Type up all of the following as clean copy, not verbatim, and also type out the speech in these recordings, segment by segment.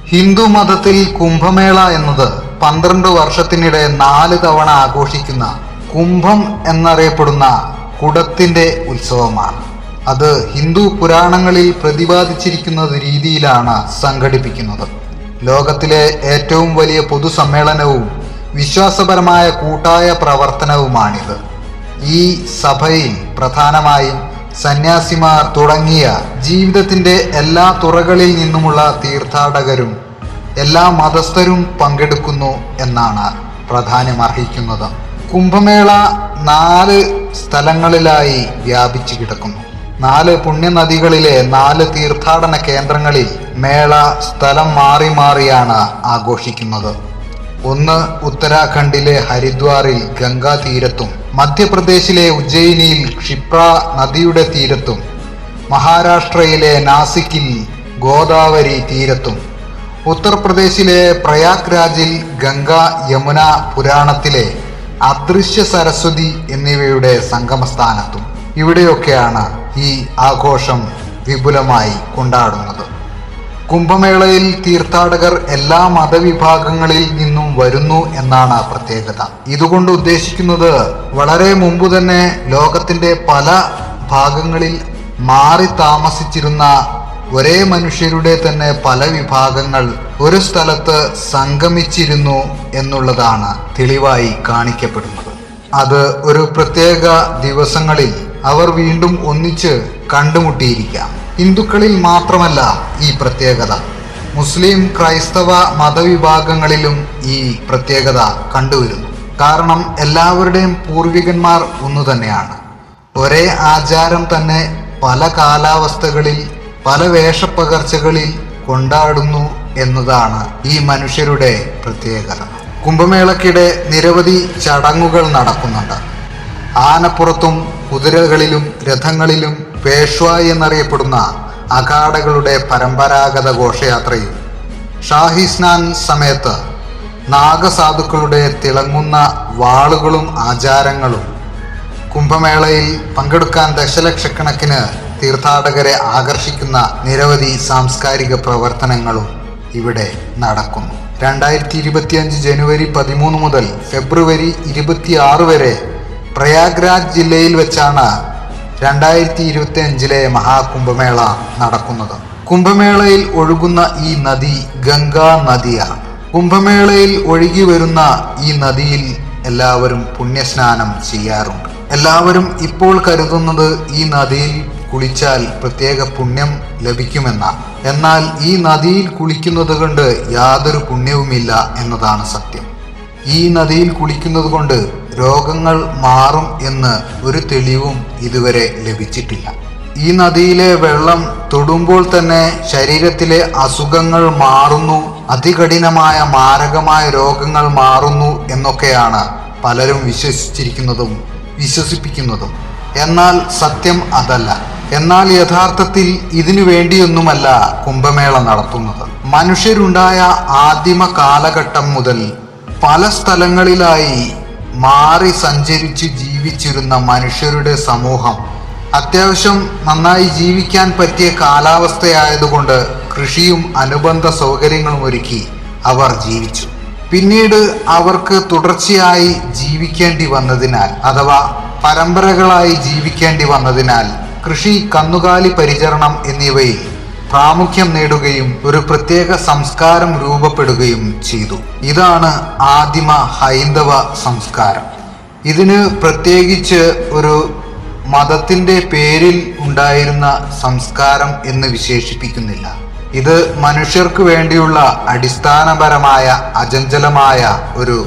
ഹിന്ദു മതത്തിൽ കുംഭമേള എന്നത് 12 വർഷത്തിനിടെ 4 തവണ ആഘോഷിക്കുന്ന കുംഭം എന്നറിയപ്പെടുന്ന കുടത്തിന്റെ ഉത്സവമാണ്. അത് ഹിന്ദു പുരാണങ്ങളിൽ പ്രതിപാദിച്ചിരിക്കുന്ന രീതിയിലാണ് സംഘടിപ്പിക്കുന്നത്. ലോകത്തിലെ ഏറ്റവും വലിയ പൊതുസമ്മേളനവും വിശ്വാസപരമായ കൂട്ടായ പ്രവർത്തനവുമാണിത്. ഈ സഭയിൽ പ്രധാനമായും സന്യാസിമാർ തുടങ്ങിയ ജീവിതത്തിന്റെ എല്ലാ തുറകളിൽ നിന്നുമുള്ള തീർത്ഥാടകരും എല്ലാ മതസ്ഥരും പങ്കെടുക്കുന്നു എന്നാണ് പ്രാധാന്യമർഹിക്കുന്നത്. കുംഭമേള 4 സ്ഥലങ്ങളിലായി വ്യാപിച്ചു കിടക്കുന്നു. 4 പുണ്യനദികളിലെ 4 തീർത്ഥാടന കേന്ദ്രങ്ങളിൽ മേള സ്ഥലം മാറി മാറിയാണ് ആഘോഷിക്കുന്നത്. ഒന്ന് ഉത്തരാഖണ്ഡിലെ ഹരിദ്വാറിൽ ഗംഗാ തീരത്തും, മധ്യപ്രദേശിലെ ഉജ്ജയിനിയിൽ ക്ഷിപ്ര നദിയുടെ തീരത്തും, മഹാരാഷ്ട്രയിലെ നാസിക്കിൽ ഗോദാവരി തീരത്തും, ഉത്തർപ്രദേശിലെ പ്രയാഗ്രാജിൽ ഗംഗ യമുന പുരാണത്തിലെ അദൃശ്യ സരസ്വതി എന്നിവയുടെ സംഗമസ്ഥാനത്തും. ഇവിടെയൊക്കെയാണ് ഈ ആഘോഷം വിപുലമായി കൊണ്ടാടുന്നത്. കുംഭമേളയിൽ തീർത്ഥാടകർ എല്ലാ മതവിഭാഗങ്ങളിൽ നിന്നും വരുന്നു എന്നാണ് പ്രത്യേകത. ഇതുകൊണ്ട് ഉദ്ദേശിക്കുന്നത് വളരെ മുമ്പ് തന്നെ ലോകത്തിന്റെ പല ഭാഗങ്ങളിൽ മാറി താമസിച്ചിരുന്ന ഒരേ മനുഷ്യരുടെ തന്നെ പല വിഭാഗങ്ങൾ ഒരു സ്ഥലത്ത് സംഗമിച്ചിരുന്നു എന്നുള്ളതാണ് തെളിവായി കാണിക്കപ്പെടുന്നത്. അത് ഒരു പ്രത്യേക ദിവസങ്ങളിൽ അവർ വീണ്ടും ഒന്നിച്ച് കണ്ടുമുട്ടിയിരിക്കാം. ഹിന്ദുക്കളിൽ മാത്രമല്ല ഈ പ്രത്യേകത, മുസ്ലിം ക്രൈസ്തവ മതവിഭാഗങ്ങളിലും ഈ പ്രത്യേകത കണ്ടുവരുന്നു. കാരണം എല്ലാവരുടെയും പൂർവികന്മാർ ഒന്നു തന്നെയാണ്. ഒരേ ആചാരം തന്നെ പല കാലാവസ്ഥകളിൽ പല വേഷപ്പകർച്ചകളിൽ കൊണ്ടാടുന്നു എന്നതാണ് ഈ മനുഷ്യരുടെ പ്രത്യേകത. കുംഭമേളക്കിടെ നിരവധി ചടങ്ങുകൾ നടക്കുന്നുണ്ട്. ആനപ്പുറത്തും കുതിരകളിലും രഥങ്ങളിലും പേഷ്വായി എന്നറിയപ്പെടുന്ന അഖാഡകളുടെ പരമ്പരാഗത ഘോഷയാത്രയും, ഷാഹി സ്നാൻ സമയത്ത് നാഗസാധുക്കളുടെ തിളങ്ങുന്ന വാളുകളും ആചാരങ്ങളും, കുംഭമേളയിൽ പങ്കെടുക്കാൻ ദശലക്ഷക്കണക്കിന് തീർത്ഥാടകരെ ആകർഷിക്കുന്ന നിരവധി സാംസ്കാരിക പ്രവർത്തനങ്ങളും ഇവിടെ നടക്കുന്നു. 2025 ജനുവരി 13 മുതൽ ഫെബ്രുവരി 26 വരെ പ്രയാഗ്രാജ് ജില്ലയിൽ വെച്ചാണ് 2025 മഹാകുംഭമേള നടക്കുന്നത്. കുംഭമേളയിൽ ഒഴുകുന്ന ഈ നദി ഗംഗാ നദിയാണ്. കുംഭമേളയിൽ ഒഴുകി വരുന്ന ഈ നദിയിൽ എല്ലാവരും പുണ്യസ്നാനം ചെയ്യാറുണ്ട്. എല്ലാവരും ഇപ്പോൾ കരുതുന്നത് ഈ നദിയിൽ കുളിച്ചാൽ പ്രത്യേക പുണ്യം ലഭിക്കുമെന്നാണ്. എന്നാൽ ഈ നദിയിൽ കുളിക്കുന്നത് കൊണ്ട് യാതൊരു പുണ്യവുമില്ല എന്നതാണ് സത്യം. ഈ നദിയിൽ കുളിക്കുന്നത് കൊണ്ട് രോഗങ്ങൾ മാറും എന്ന് ഒരു തെളിവും ഇതുവരെ ലഭിച്ചിട്ടില്ല. ഈ നദിയിലെ വെള്ളം തൊടുമ്പോൾ തന്നെ ശരീരത്തിലെ അസുഖങ്ങൾ മാറുന്നു, അതികഠിനമായ മാരകമായ രോഗങ്ങൾ മാറുന്നു എന്നൊക്കെയാണ് പലരും വിശ്വസിപ്പിക്കുന്നതും. എന്നാൽ സത്യം അതല്ല. എന്നാൽ യഥാർത്ഥത്തിൽ ഇതിനു വേണ്ടിയൊന്നുമല്ല കുംഭമേള നടത്തുന്നത്. മനുഷ്യരുണ്ടായ ആദിമ കാലഘട്ടം മുതൽ പല സ്ഥലങ്ങളിലായി മാറി സഞ്ചരിച്ച് ജീവിച്ചിരുന്ന മനുഷ്യരുടെ സമൂഹം അത്യാവശ്യം നന്നായി ജീവിക്കാൻ പറ്റിയ കാലാവസ്ഥയായതുകൊണ്ട് കൃഷിയും അനുബന്ധ സൗകര്യങ്ങളും ഒരുക്കി അവർ ജീവിച്ചു. പിന്നീട് അവർക്ക് തുടർച്ചയായി ജീവിക്കേണ്ടി വന്നതിനാൽ, അഥവാ പരമ്പരകളായി ജീവിക്കേണ്ടി വന്നതിനാൽ കൃഷി, കന്നുകാലി പരിചരണം എന്നിവയിൽ പ്രാമുഖ്യം നേടുകയും ഒരു പ്രത്യേക സംസ്കാരം രൂപപ്പെടുകയും ചെയ്തു. ഇതാണ് ആദിമ ഹൈന്ദവ സംസ്കാരം. ഇതിന് പ്രത്യേകിച്ച് ഒരു മതത്തിന്റെ പേരിൽ ഉണ്ടായിരുന്ന സംസ്കാരം എന്ന് വിശേഷിപ്പിക്കുന്നില്ല. ഇത് മനുഷ്യർക്ക് വേണ്ടിയുള്ള അടിസ്ഥാനപരമായ അചഞ്ചലമായ ഒരു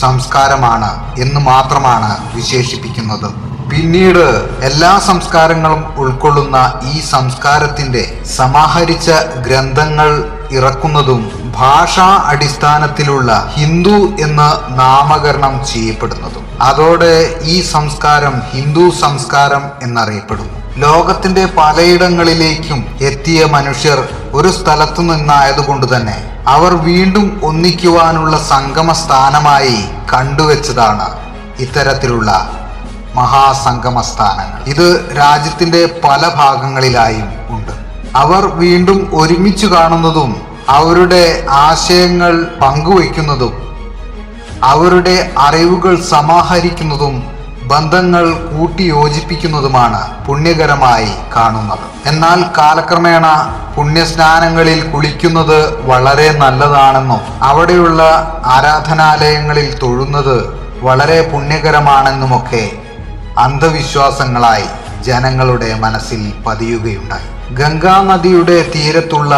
സംസ്കാരമാണ് എന്ന് മാത്രമാണ് വിശേഷിപ്പിക്കുന്നത്. പിന്നീട് എല്ലാ സംസ്കാരങ്ങളും ഉൾക്കൊള്ളുന്ന ഈ സംസ്കാരത്തിന്റെ സമാഹരിച്ച ഗ്രന്ഥങ്ങൾ ഇറക്കുന്നതും ഭാഷാ അടിസ്ഥാനത്തിലുള്ള ഹിന്ദു എന്ന് നാമകരണം ചെയ്യപ്പെടുന്നതും. അതോടെ ഈ സംസ്കാരം ഹിന്ദു സംസ്കാരം എന്നറിയപ്പെടുന്നു. ലോകത്തിന്റെ പലയിടങ്ങളിലേക്കും എത്തിയ മനുഷ്യർ ഒരു സ്ഥലത്തു നിന്നായതുകൊണ്ട് തന്നെ അവർ വീണ്ടും ഒന്നിക്കുവാനുള്ള സംഗമ സ്ഥാനമായി കണ്ടുവച്ചതാണ് ഇത്തരത്തിലുള്ള മഹാസംഗമ സ്ഥാനങ്ങൾ. ഇത് രാജ്യത്തിന്റെ പല ഭാഗങ്ങളിലായും ഉണ്ട്. അവർ വീണ്ടും ഒരുമിച്ച് കാണുന്നതും അവരുടെ ആശയങ്ങൾ പങ്കുവയ്ക്കുന്നതും അവരുടെ അറിവുകൾ സമാഹരിക്കുന്നതും ബന്ധങ്ങൾ കൂട്ടിയോജിപ്പിക്കുന്നതുമാണ് പുണ്യകരമായി കാണുന്നത്. എന്നാൽ കാലക്രമേണ പുണ്യസ്നാനങ്ങളിൽ കുളിക്കുന്നത് വളരെ നല്ലതാണെന്നും അവിടെയുള്ള ആരാധനാലയങ്ങളിൽ തൊഴുന്നത് വളരെ പുണ്യകരമാണെന്നുമൊക്കെ അന്ധവിശ്വാസങ്ങളായി ജനങ്ങളുടെ മനസ്സിൽ പതിയുകയുണ്ടായി. ഗംഗാനദിയുടെ തീരത്തുള്ള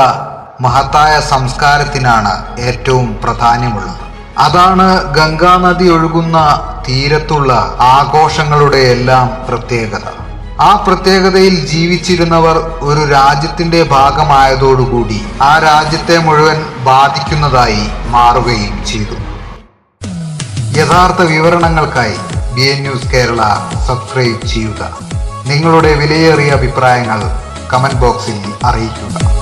മഹത്തായ സംസ്കാരത്തിനാണ് ഏറ്റവും പ്രാധാന്യമുള്ളത്. അതാണ് ഗംഗാനദി ഒഴുകുന്ന തീരത്തുള്ള ആഘോഷങ്ങളുടെ എല്ലാം പ്രത്യേകത. ആ പ്രത്യേകതയിൽ ജീവിച്ചിരുന്നവർ ഒരു രാജ്യത്തിന്റെ ഭാഗമായതോടുകൂടി ആ രാജ്യത്തെ മുഴുവൻ ബാധിക്കുന്നതായി മാറുകയും ചെയ്തു. യഥാർത്ഥ വിവരണങ്ങൾക്കായി BN ന്യൂസ് കേരള സബ്സ്ക്രൈബ് ചെയ്യുക. നിങ്ങളുടെ വിലയേറിയ അഭിപ്രായങ്ങൾ കമന്റ് ബോക്സിൽ അറിയിക്കുക.